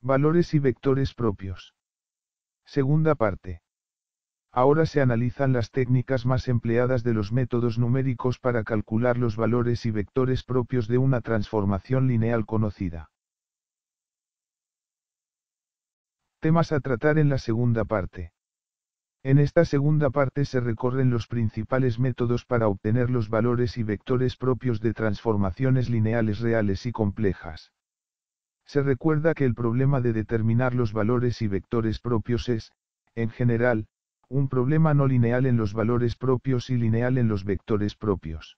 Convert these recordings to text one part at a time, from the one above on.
Valores y vectores propios. Segunda parte. Ahora se analizan las técnicas más empleadas de los métodos numéricos para calcular los valores y vectores propios de una transformación lineal conocida. Temas a tratar en la segunda parte. En esta segunda parte se recorren los principales métodos para obtener los valores y vectores propios de transformaciones lineales reales y complejas. Se recuerda que el problema de determinar los valores y vectores propios es, en general, un problema no lineal en los valores propios y lineal en los vectores propios.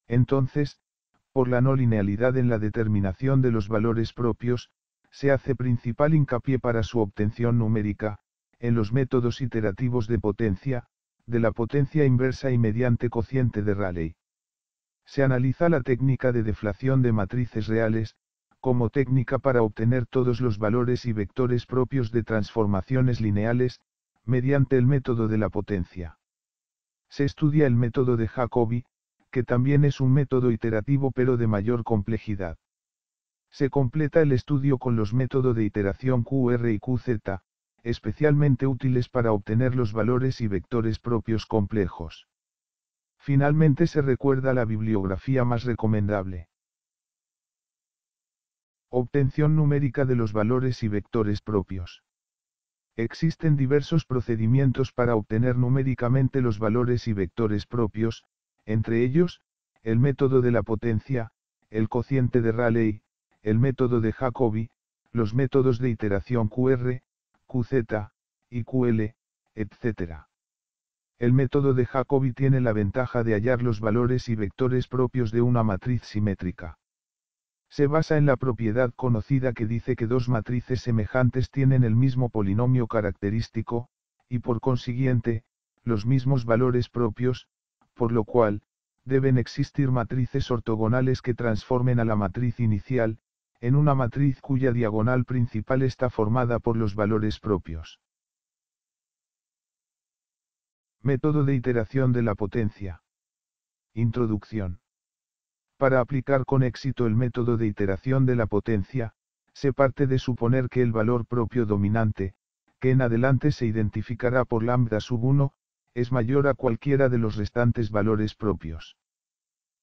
Entonces, por la no linealidad en la determinación de los valores propios, se hace principal hincapié para su obtención numérica, en los métodos iterativos de potencia, de la potencia inversa y mediante cociente de Rayleigh. Se analiza la técnica de deflación de matrices reales, como técnica para obtener todos los valores y vectores propios de transformaciones lineales, mediante el método de la potencia. Se estudia el método de Jacobi, que también es un método iterativo pero de mayor complejidad. Se completa el estudio con los métodos de iteración QR y QZ, especialmente útiles para obtener los valores y vectores propios complejos. Finalmente se recuerda la bibliografía más recomendable. Obtención numérica de los valores y vectores propios. Existen diversos procedimientos para obtener numéricamente los valores y vectores propios, entre ellos, el método de la potencia, el cociente de Rayleigh, el método de Jacobi, los métodos de iteración QR, QZ, y QL, etc. El método de Jacobi tiene la ventaja de hallar los valores y vectores propios de una matriz simétrica. Se basa en la propiedad conocida que dice que dos matrices semejantes tienen el mismo polinomio característico, y por consiguiente, los mismos valores propios, por lo cual, deben existir matrices ortogonales que transformen a la matriz inicial, en una matriz cuya diagonal principal está formada por los valores propios. Método de iteración de la potencia. Introducción. Para aplicar con éxito el método de iteración de la potencia, se parte de suponer que el valor propio dominante, que en adelante se identificará por lambda sub 1, es mayor a cualquiera de los restantes valores propios.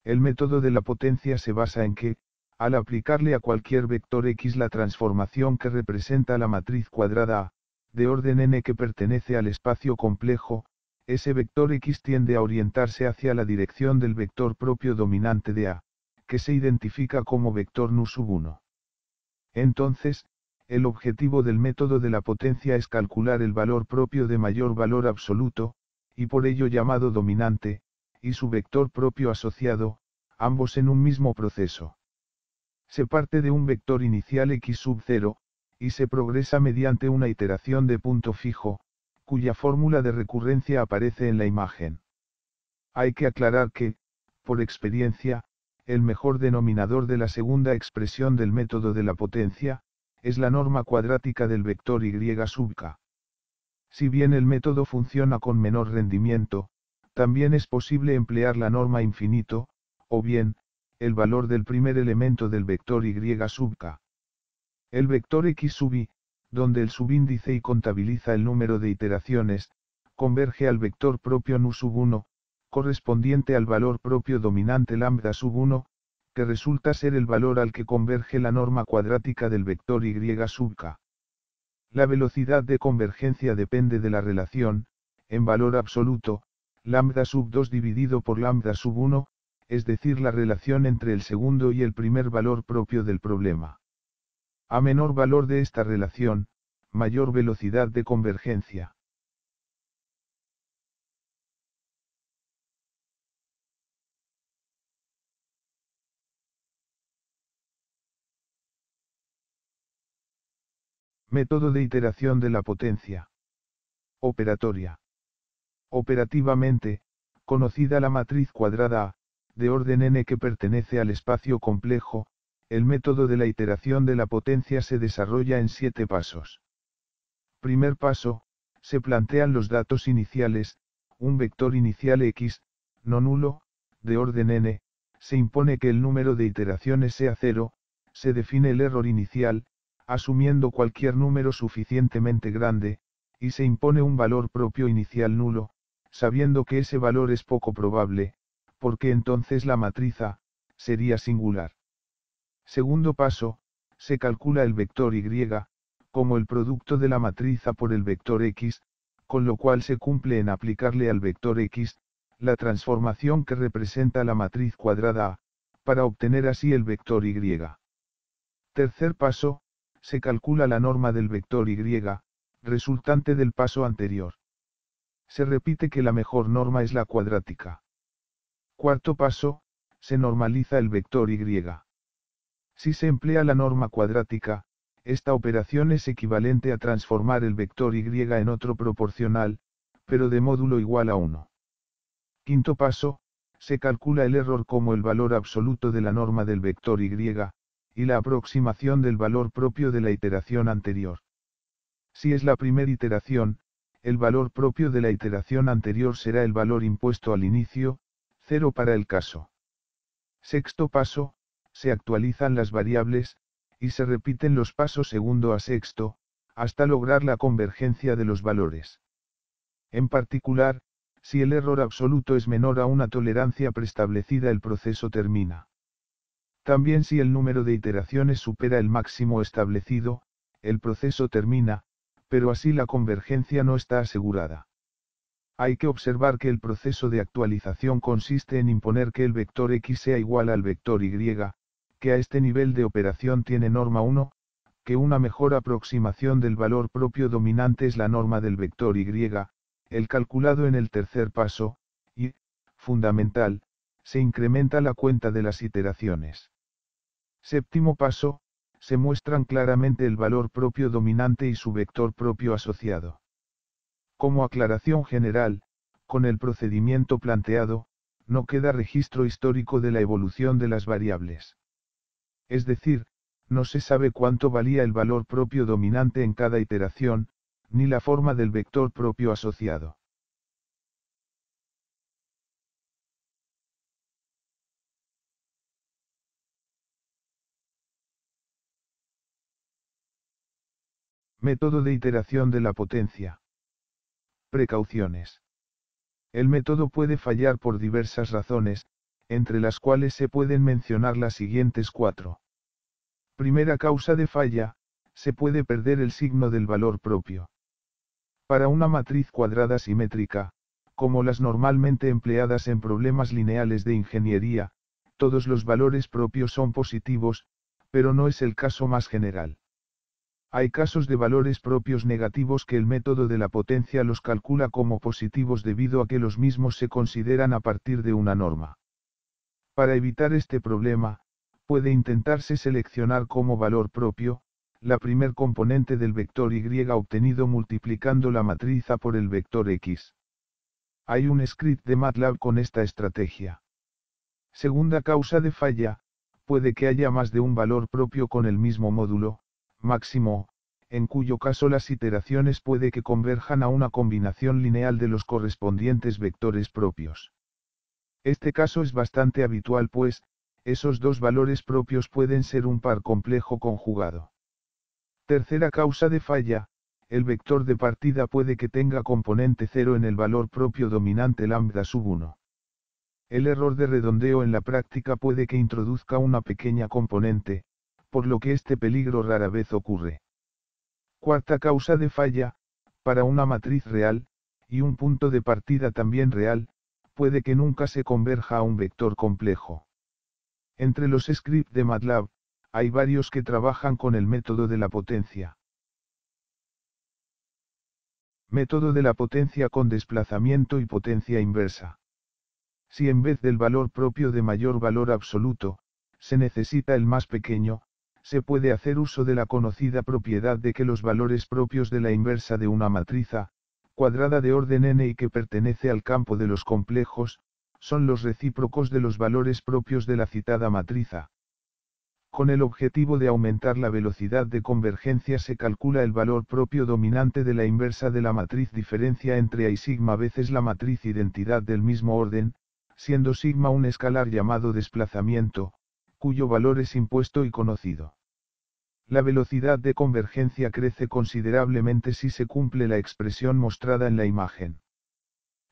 El método de la potencia se basa en que, al aplicarle a cualquier vector x la transformación que representa la matriz cuadrada A, de orden n que pertenece al espacio complejo, ese vector x tiende a orientarse hacia la dirección del vector propio dominante de A, que se identifica como vector nu sub 1. Entonces, el objetivo del método de la potencia es calcular el valor propio de mayor valor absoluto, y por ello llamado dominante, y su vector propio asociado, ambos en un mismo proceso. Se parte de un vector inicial x sub 0, y se progresa mediante una iteración de punto fijo, cuya fórmula de recurrencia aparece en la imagen. Hay que aclarar que, por experiencia, el mejor denominador de la segunda expresión del método de la potencia, es la norma cuadrática del vector y sub k. Si bien el método funciona con menor rendimiento, también es posible emplear la norma infinito, o bien, el valor del primer elemento del vector y sub k. El vector x sub i, donde el subíndice y contabiliza el número de iteraciones, converge al vector propio nu sub 1, correspondiente al valor propio dominante lambda sub 1, que resulta ser el valor al que converge la norma cuadrática del vector y sub k. La velocidad de convergencia depende de la relación, en valor absoluto, lambda sub 2 dividido por lambda sub 1, es decir la relación entre el segundo y el primer valor propio del problema. A menor valor de esta relación, mayor velocidad de convergencia. Método de iteración de la potencia. Operatoria. Operativamente, conocida la matriz cuadrada A, de orden n que pertenece al espacio complejo, el método de la iteración de la potencia se desarrolla en 7 pasos. Primer paso, se plantean los datos iniciales, un vector inicial x, no nulo, de orden n, se impone que el número de iteraciones sea 0, se define el error inicial, asumiendo cualquier número suficientemente grande, y se impone un valor propio inicial nulo, sabiendo que ese valor es poco probable, porque entonces la matriz A sería singular. Segundo paso, se calcula el vector Y, como el producto de la matriz A por el vector X, con lo cual se cumple en aplicarle al vector X, la transformación que representa la matriz cuadrada A, para obtener así el vector Y. Tercer paso, se calcula la norma del vector Y, resultante del paso anterior. Se repite que la mejor norma es la cuadrática. Cuarto paso, se normaliza el vector Y. Si se emplea la norma cuadrática, esta operación es equivalente a transformar el vector Y en otro proporcional, pero de módulo igual a 1. Quinto paso, se calcula el error como el valor absoluto de la norma del vector Y, y la aproximación del valor propio de la iteración anterior. Si es la primera iteración, el valor propio de la iteración anterior será el valor impuesto al inicio, 0 para el caso. Sexto paso, se actualizan las variables, y se repiten los pasos segundo a sexto, hasta lograr la convergencia de los valores. En particular, si el error absoluto es menor a una tolerancia preestablecida, el proceso termina. También si el número de iteraciones supera el máximo establecido, el proceso termina, pero así la convergencia no está asegurada. Hay que observar que el proceso de actualización consiste en imponer que el vector X sea igual al vector Y, que a este nivel de operación tiene norma 1, que una mejor aproximación del valor propio dominante es la norma del vector Y, el calculado en el tercer paso, y, fundamental, se incrementa la cuenta de las iteraciones. Séptimo paso, se muestran claramente el valor propio dominante y su vector propio asociado. Como aclaración general, con el procedimiento planteado, no queda registro histórico de la evolución de las variables. Es decir, no se sabe cuánto valía el valor propio dominante en cada iteración, ni la forma del vector propio asociado. Método de iteración de la potencia. Precauciones. El método puede fallar por diversas razones, entre las cuales se pueden mencionar las siguientes 4. Primera causa de falla, se puede perder el signo del valor propio. Para una matriz cuadrada simétrica, como las normalmente empleadas en problemas lineales de ingeniería, todos los valores propios son positivos, pero no es el caso más general. Hay casos de valores propios negativos que el método de la potencia los calcula como positivos debido a que los mismos se consideran a partir de una norma. Para evitar este problema, puede intentarse seleccionar como valor propio, la primer componente del vector Y obtenido multiplicando la matriz A por el vector X. Hay un script de MATLAB con esta estrategia. Segunda causa de falla, puede que haya más de un valor propio con el mismo módulo, máximo, en cuyo caso las iteraciones puede que converjan a una combinación lineal de los correspondientes vectores propios. Este caso es bastante habitual pues, esos dos valores propios pueden ser un par complejo conjugado. Tercera causa de falla, el vector de partida puede que tenga componente 0 en el valor propio dominante lambda sub 1. El error de redondeo en la práctica puede que introduzca una pequeña componente, por lo que este peligro rara vez ocurre. Cuarta causa de falla, para una matriz real, y un punto de partida también real, puede que nunca se converja a un vector complejo. Entre los scripts de MATLAB, hay varios que trabajan con el método de la potencia. Método de la potencia con desplazamiento y potencia inversa. Si en vez del valor propio de mayor valor absoluto, se necesita el más pequeño, se puede hacer uso de la conocida propiedad de que los valores propios de la inversa de una matriz A, cuadrada de orden n y que pertenece al campo de los complejos, son los recíprocos de los valores propios de la citada matriz A. Con el objetivo de aumentar la velocidad de convergencia se calcula el valor propio dominante de la inversa de la matriz diferencia entre A y sigma veces la matriz identidad del mismo orden, siendo sigma un escalar llamado desplazamiento, cuyo valor es impuesto y conocido. La velocidad de convergencia crece considerablemente si se cumple la expresión mostrada en la imagen.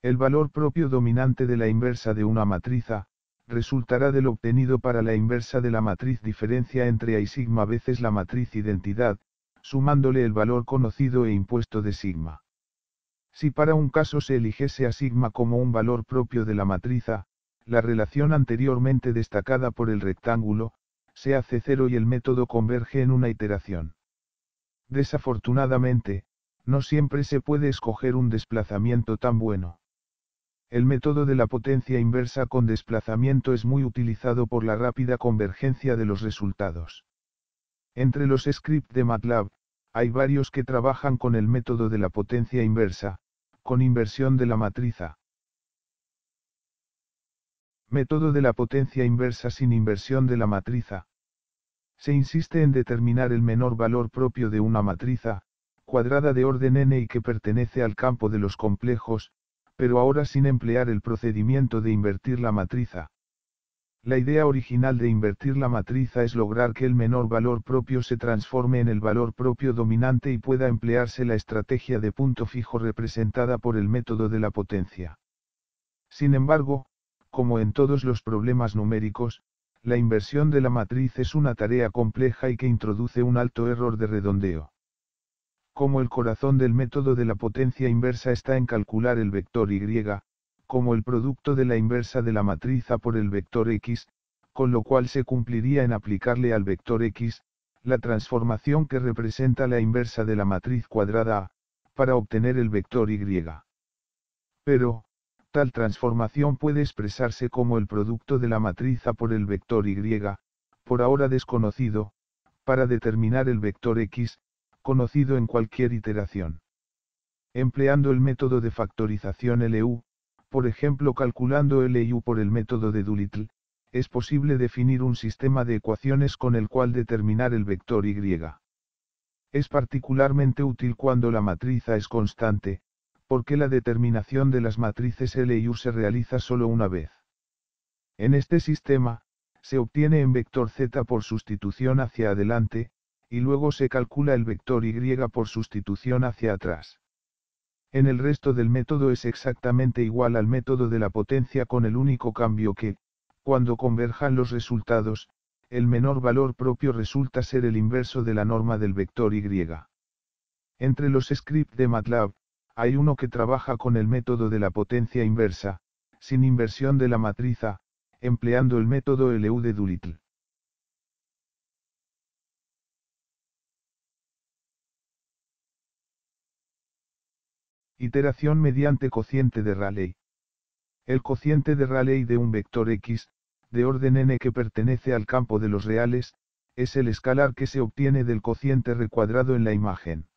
El valor propio dominante de la inversa de una matriz A, resultará del obtenido para la inversa de la matriz diferencia entre A y sigma veces la matriz identidad, sumándole el valor conocido e impuesto de sigma. Si para un caso se eligiese a sigma como un valor propio de la matriz A, la relación anteriormente destacada por el rectángulo, se hace cero y el método converge en una iteración. Desafortunadamente, no siempre se puede escoger un desplazamiento tan bueno. El método de la potencia inversa con desplazamiento es muy utilizado por la rápida convergencia de los resultados. Entre los scripts de MATLAB, hay varios que trabajan con el método de la potencia inversa, con inversión de la matriz A. Método de la potencia inversa sin inversión de la matriz A. Se insiste en determinar el menor valor propio de una matriz A, cuadrada de orden n y que pertenece al campo de los complejos, pero ahora sin emplear el procedimiento de invertir la matriz A. La idea original de invertir la matriz A es lograr que el menor valor propio se transforme en el valor propio dominante y pueda emplearse la estrategia de punto fijo representada por el método de la potencia. Sin embargo, como en todos los problemas numéricos, la inversión de la matriz es una tarea compleja y que introduce un alto error de redondeo. Como el corazón del método de la potencia inversa está en calcular el vector y, como el producto de la inversa de la matriz A por el vector x, con lo cual se cumpliría en aplicarle al vector x, la transformación que representa la inversa de la matriz cuadrada A, para obtener el vector y. Pero, tal transformación puede expresarse como el producto de la matriz A por el vector y, por ahora desconocido, para determinar el vector x, conocido en cualquier iteración. Empleando el método de factorización LU, por ejemplo calculando LU por el método de Doolittle, es posible definir un sistema de ecuaciones con el cual determinar el vector y. Es particularmente útil cuando la matriz A es constante, porque la determinación de las matrices LU se realiza solo una vez. En este sistema, se obtiene en vector z por sustitución hacia adelante, y luego se calcula el vector y por sustitución hacia atrás. En el resto del método es exactamente igual al método de la potencia con el único cambio que, cuando converjan los resultados, el menor valor propio resulta ser el inverso de la norma del vector y. Entre los scripts de MATLAB, hay uno que trabaja con el método de la potencia inversa, sin inversión de la matriz A, empleando el método LU de Doolittle. Iteración mediante cociente de Rayleigh. El cociente de Rayleigh de un vector x, de orden n que pertenece al campo de los reales, es el escalar que se obtiene del cociente recuadrado en la imagen.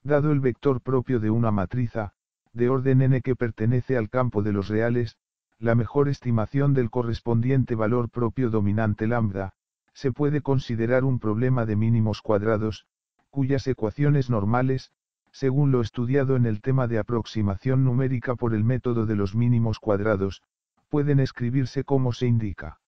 Dado el vector propio de una matriz A, de orden n que pertenece al campo de los reales, la mejor estimación del correspondiente valor propio dominante lambda, se puede considerar un problema de mínimos cuadrados, cuyas ecuaciones normales, según lo estudiado en el tema de aproximación numérica por el método de los mínimos cuadrados, pueden escribirse como se indica.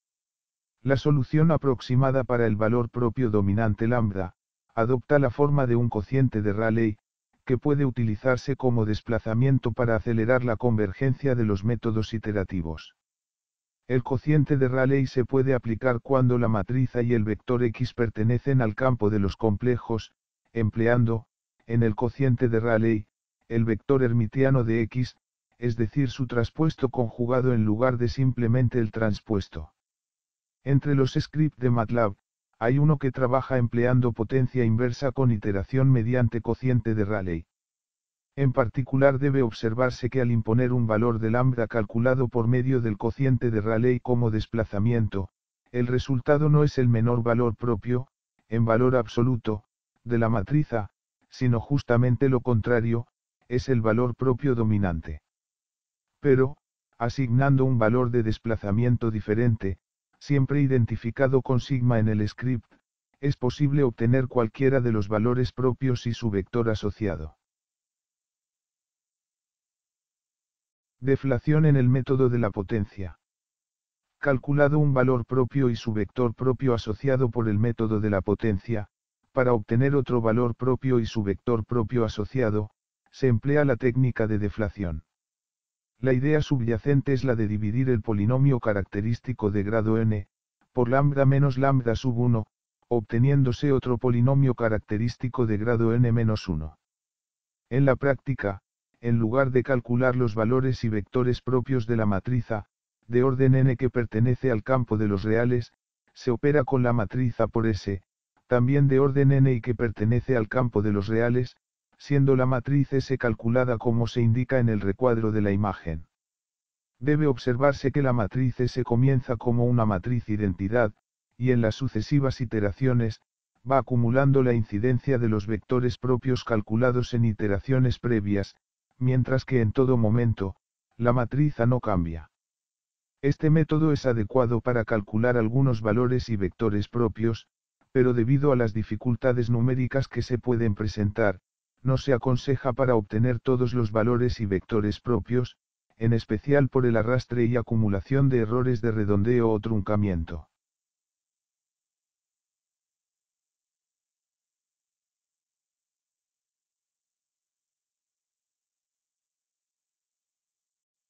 La solución aproximada para el valor propio dominante lambda, adopta la forma de un cociente de Rayleigh, que puede utilizarse como desplazamiento para acelerar la convergencia de los métodos iterativos. El cociente de Rayleigh se puede aplicar cuando la matriz A y el vector x pertenecen al campo de los complejos, empleando, en el cociente de Rayleigh, el vector hermitiano de x, es decir su traspuesto conjugado en lugar de simplemente el transpuesto. Entre los scripts de MATLAB, hay uno que trabaja empleando potencia inversa con iteración mediante cociente de Rayleigh. En particular debe observarse que al imponer un valor de lambda calculado por medio del cociente de Rayleigh como desplazamiento, el resultado no es el menor valor propio, en valor absoluto, de la matriz A, sino justamente lo contrario, es el valor propio dominante. Pero, asignando un valor de desplazamiento diferente, siempre identificado con sigma en el script, es posible obtener cualquiera de los valores propios y su vector asociado. Deflación en el método de la potencia. Calculado un valor propio y su vector propio asociado por el método de la potencia, Para obtener otro valor propio y su vector propio asociado, se emplea la técnica de deflación. La idea subyacente es la de dividir el polinomio característico de grado n, por lambda menos lambda sub 1, obteniéndose otro polinomio característico de grado n menos 1. En la práctica, en lugar de calcular los valores y vectores propios de la matriz A, de orden n que pertenece al campo de los reales, se opera con la matriz A por S, también de orden n y que pertenece al campo de los reales, siendo la matriz S calculada como se indica en el recuadro de la imagen. Debe observarse que la matriz S comienza como una matriz identidad, y en las sucesivas iteraciones, va acumulando la incidencia de los vectores propios calculados en iteraciones previas, mientras que en todo momento, la matriz A no cambia. Este método es adecuado para calcular algunos valores y vectores propios, pero debido a las dificultades numéricas que se pueden presentar, no se aconseja para obtener todos los valores y vectores propios, en especial por el arrastre y acumulación de errores de redondeo o truncamiento.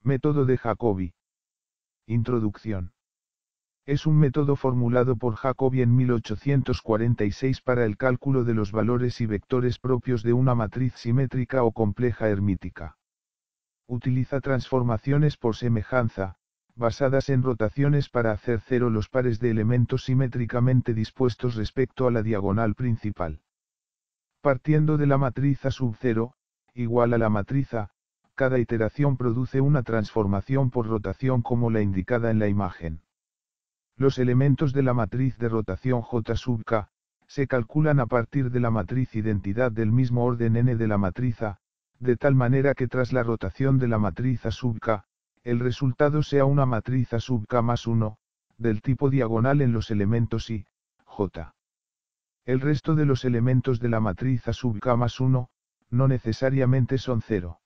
Método de Jacobi. Introducción. Es un método formulado por Jacobi en 1846 para el cálculo de los valores y vectores propios de una matriz simétrica o compleja hermítica. Utiliza transformaciones por semejanza, basadas en rotaciones para hacer cero los pares de elementos simétricamente dispuestos respecto a la diagonal principal. Partiendo de la matriz A sub 0, igual a la matriz A, cada iteración produce una transformación por rotación como la indicada en la imagen. Los elementos de la matriz de rotación J sub k, se calculan a partir de la matriz identidad del mismo orden n de la matriz A, de tal manera que tras la rotación de la matriz A sub k, el resultado sea una matriz A sub k más 1, del tipo diagonal en los elementos I, J. El resto de los elementos de la matriz A sub k más 1, no necesariamente son 0.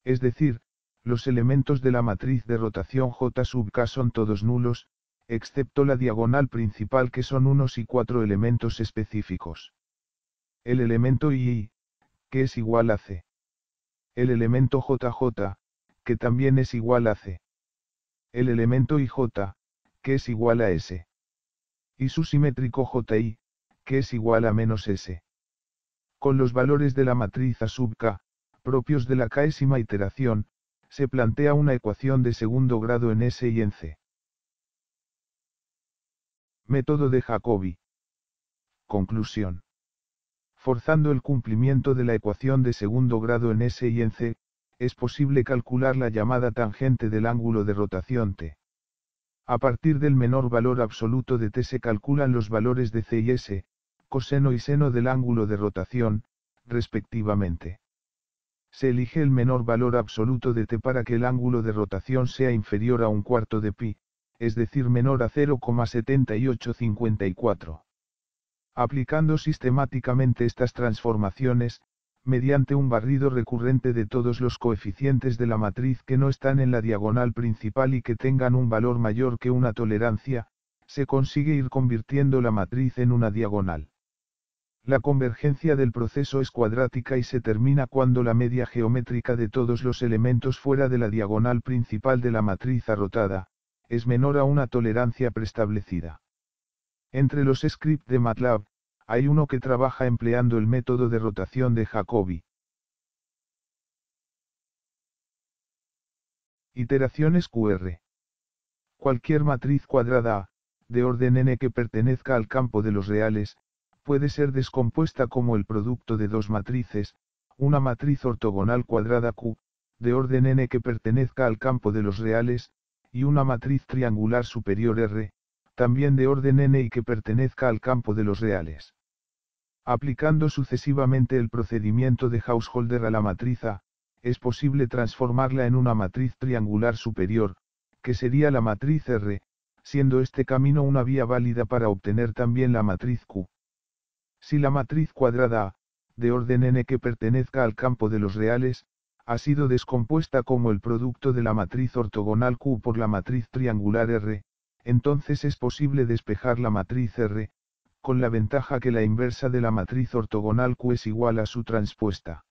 Es decir, los elementos de la matriz de rotación J sub k son todos nulos, excepto la diagonal principal que son unos y 4 elementos específicos. El elemento II, que es igual a C. El elemento JJ, que también es igual a C. El elemento IJ, que es igual a S. Y su simétrico JI, que es igual a menos S. Con los valores de la matriz A sub K, propios de la késima iteración, se plantea una ecuación de segundo grado en S y en C. Método de Jacobi. Conclusión. Forzando el cumplimiento de la ecuación de segundo grado en S y en C, es posible calcular la llamada tangente del ángulo de rotación t. A partir del menor valor absoluto de t se calculan los valores de C y S, coseno y seno del ángulo de rotación, respectivamente. Se elige el menor valor absoluto de t para que el ángulo de rotación sea inferior a un cuarto de pi, es decir menor a 0,7854. Aplicando sistemáticamente estas transformaciones, mediante un barrido recurrente de todos los coeficientes de la matriz que no están en la diagonal principal y que tengan un valor mayor que una tolerancia, se consigue ir convirtiendo la matriz en una diagonal. La convergencia del proceso es cuadrática y se termina cuando la media geométrica de todos los elementos fuera de la diagonal principal de la matriz arrotada, es menor a una tolerancia preestablecida. Entre los scripts de MATLAB, hay uno que trabaja empleando el método de rotación de Jacobi. Iteraciones QR. Cualquier matriz cuadrada A, de orden n que pertenezca al campo de los reales, puede ser descompuesta como el producto de dos matrices, una matriz ortogonal cuadrada Q, de orden n que pertenezca al campo de los reales, y una matriz triangular superior R, también de orden n y que pertenezca al campo de los reales. Aplicando sucesivamente el procedimiento de Householder a la matriz A, es posible transformarla en una matriz triangular superior, que sería la matriz R, siendo este camino una vía válida para obtener también la matriz Q. Si la matriz cuadrada A, de orden n que pertenezca al campo de los reales, ha sido descompuesta como el producto de la matriz ortogonal Q por la matriz triangular R, entonces es posible despejar la matriz R, con la ventaja que la inversa de la matriz ortogonal Q es igual a su transpuesta.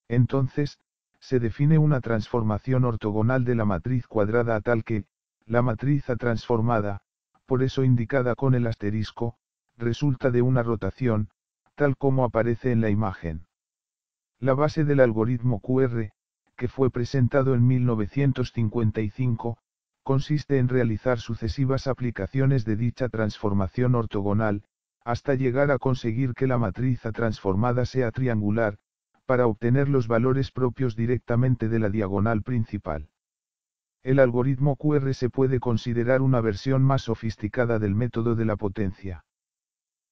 Entonces, se define una transformación ortogonal de la matriz cuadrada a tal que, la matriz A transformada, por eso indicada con el asterisco, resulta de una rotación, tal como aparece en la imagen. La base del algoritmo QR, que fue presentado en 1955, consiste en realizar sucesivas aplicaciones de dicha transformación ortogonal, hasta llegar a conseguir que la matriz A transformada sea triangular, para obtener los valores propios directamente de la diagonal principal. El algoritmo QR se puede considerar una versión más sofisticada del método de la potencia.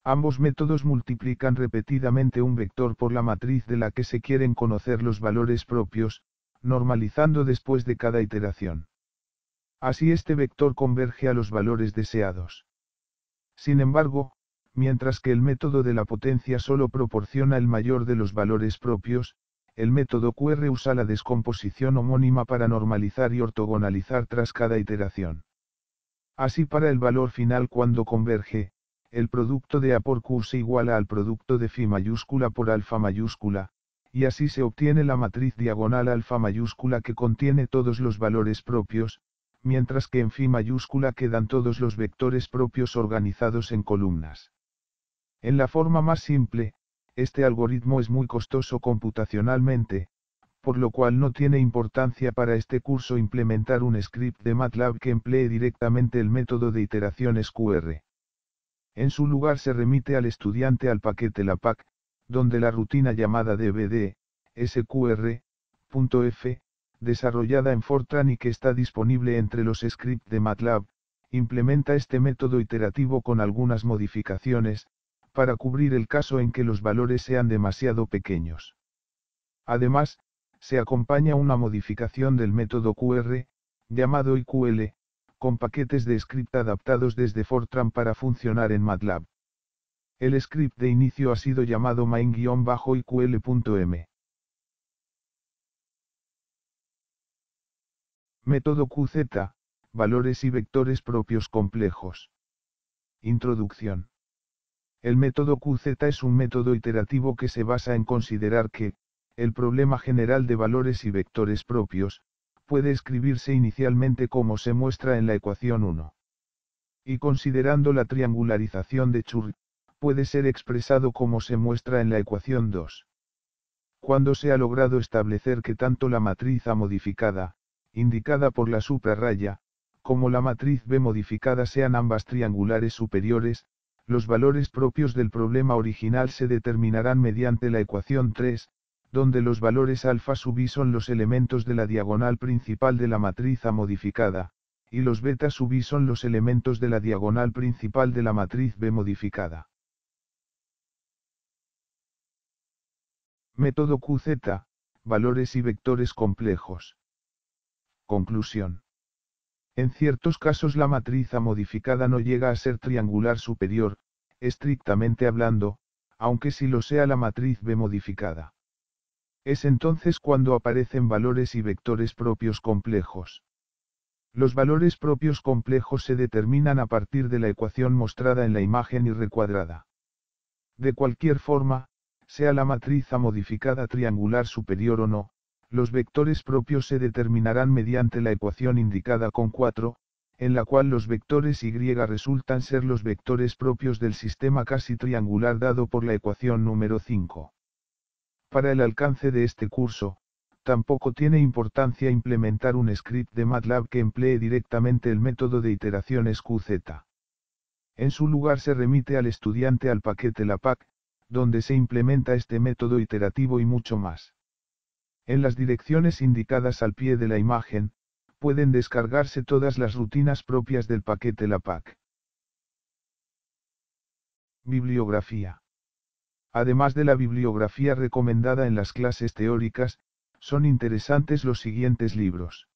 Ambos métodos multiplican repetidamente un vector por la matriz de la que se quieren conocer los valores propios, normalizando después de cada iteración. Así este vector converge a los valores deseados. Sin embargo, mientras que el método de la potencia solo proporciona el mayor de los valores propios, el método QR usa la descomposición homónima para normalizar y ortogonalizar tras cada iteración. Así para el valor final cuando converge, el producto de A por Q se iguala al producto de Phi mayúscula por alfa mayúscula, y así se obtiene la matriz diagonal alfa mayúscula que contiene todos los valores propios, mientras que en Phi mayúscula quedan todos los vectores propios organizados en columnas. En la forma más simple, este algoritmo es muy costoso computacionalmente, por lo cual no tiene importancia para este curso implementar un script de MATLAB que emplee directamente el método de iteraciones QR. En su lugar se remite al estudiante al paquete LAPACK, donde la rutina llamada dbd, sqr.f, desarrollada en Fortran y que está disponible entre los scripts de MATLAB, implementa este método iterativo con algunas modificaciones, para cubrir el caso en que los valores sean demasiado pequeños. Además, se acompaña una modificación del método QR, llamado IQL, con paquetes de script adaptados desde Fortran para funcionar en MATLAB. El script de inicio ha sido llamado main-iql.m. Método QZ, valores y vectores propios complejos. Introducción. El método QZ es un método iterativo que se basa en considerar que, el problema general de valores y vectores propios, puede escribirse inicialmente como se muestra en la ecuación 1. Y considerando la triangularización de Chur, puede ser expresado como se muestra en la ecuación 2. Cuando se ha logrado establecer que tanto la matriz A modificada, indicada por la suprarraya, como la matriz B modificada sean ambas triangulares superiores, los valores propios del problema original se determinarán mediante la ecuación 3, donde los valores alfa sub i son los elementos de la diagonal principal de la matriz A modificada, y los beta sub i son los elementos de la diagonal principal de la matriz B modificada. Método QZ, valores y vectores complejos. Conclusión. En ciertos casos la matriz A modificada no llega a ser triangular superior, estrictamente hablando, aunque sí lo sea la matriz B modificada. Es entonces cuando aparecen valores y vectores propios complejos. Los valores propios complejos se determinan a partir de la ecuación mostrada en la imagen y recuadrada. De cualquier forma, sea la matriz A modificada triangular superior o no, los vectores propios se determinarán mediante la ecuación indicada con 4, en la cual los vectores Y resultan ser los vectores propios del sistema casi triangular dado por la ecuación número 5. Para el alcance de este curso, tampoco tiene importancia implementar un script de MATLAB que emplee directamente el método de iteraciones QZ. En su lugar se remite al estudiante al paquete LAPACK, donde se implementa este método iterativo y mucho más. En las direcciones indicadas al pie de la imagen, pueden descargarse todas las rutinas propias del paquete LAPACK. Bibliografía. Además de la bibliografía recomendada en las clases teóricas, son interesantes los siguientes libros.